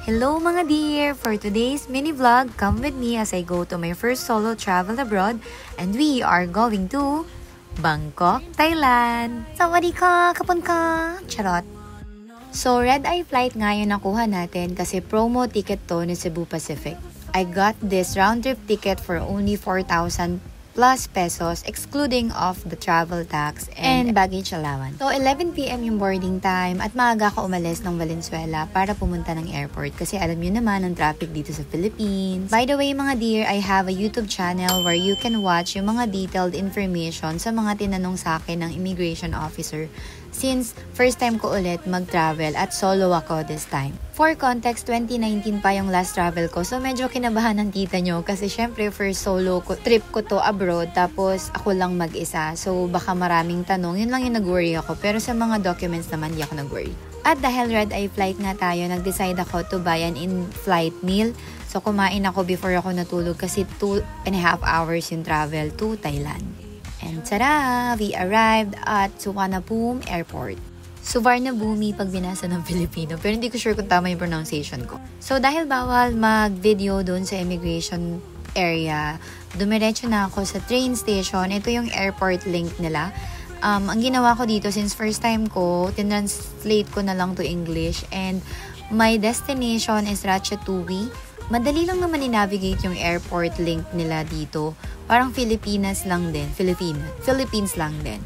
Hello mga dear! For today's mini vlog, come with me as I go to my first solo travel abroad and we are going to Bangkok, Thailand! Sawadee ka! Kapon ka! Charot! So, red-eye flight nga yung nakuha natin kasi promo ticket to ni Cebu Pacific. I got this round-trip ticket for only 4,000 plus pesos excluding of the travel tax and baggage allowance. So 11 PM yung boarding time at maaga ako umalis ng Valenzuela para pumunta ng airport kasi alam nyo naman ang traffic dito sa Philippines. By the way mga dear, I have a YouTube channel where you can watch yung mga detailed information sa mga tinanong sa akin ng immigration officer since first time ko ulit mag-travel at solo ako this time. For context, 2019 pa yung last travel ko so medyo kinabahan ng tita nyo kasi syempre first solo trip ko to abroad tapos ako lang mag-isa so baka maraming tanong, yun lang yung nag-worry ako pero sa mga documents naman di ako nag-worry. At dahil red-eye flight nga tayo, nag-decide ako to buy an in-flight meal so kumain ako before ako natulog kasi 2.5 hours yung travel to Thailand. And tada! We arrived at Suvarnabhumi Airport. Suvarnabhumi pag binasa ng Filipino, pero hindi ko sure kung tama yung pronunciation ko. So dahil bawal mag-video doon sa immigration area, dumiretso na ako sa train station. Ito yung airport link nila. Ang ginawa ko dito, since first time ko, tinranslate ko na lang to English. And my destination is Ratchathuri. Madali lang naman i-navigate yung airport link nila dito. Parang Philippines lang din.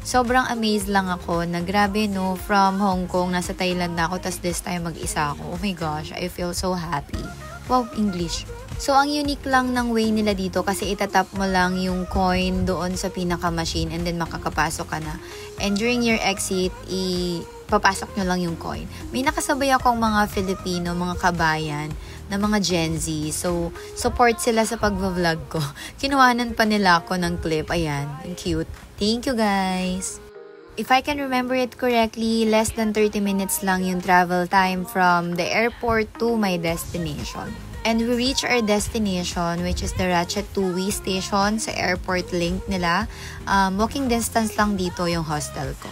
Sobrang amazed lang ako na grabe no, from Hong Kong, nasa Thailand na ako, tas this time mag-isa ako. Oh my gosh, I feel so happy. Wow, English. So, ang unique lang ng way nila dito kasi itatap mo lang yung coin doon sa pinaka-machine and then makakapasok ka na. And during your exit, papasok nyo lang yung coin. May nakasabay akong mga Filipino, mga kabayan, na mga Gen Z. So, support sila sa pag-vlog ko. Kinuhanan pa nila ako ng clip. Ayan, ang cute. Thank you guys! If I can remember it correctly, less than 30 minutes lang yung travel time from the airport to my destination. And we reach our destination, which is the Ratchathuri station sa airport link nila. Walking distance lang dito yung hostel ko.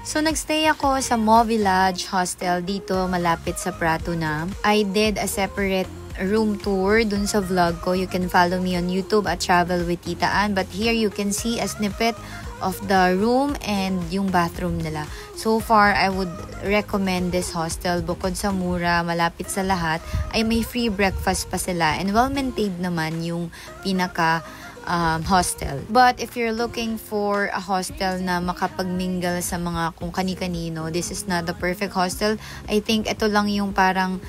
So, nagstay ako sa Mo Village Hostel dito, malapit sa Pratunam. I did a separate room tour dun sa vlog ko. You can follow me on YouTube at Travel with Tita Ann. But here, you can see a snippet of the room and yung bathroom nila. So far, I would recommend this hostel. Bukod sa mura, malapit sa lahat, ay may free breakfast pa sila. And well-maintained naman yung pinaka hostel. But if you're looking for a hostel na makapagmingle sa mga kung kani-kanino, this is not the perfect hostel. I think ito lang yung parang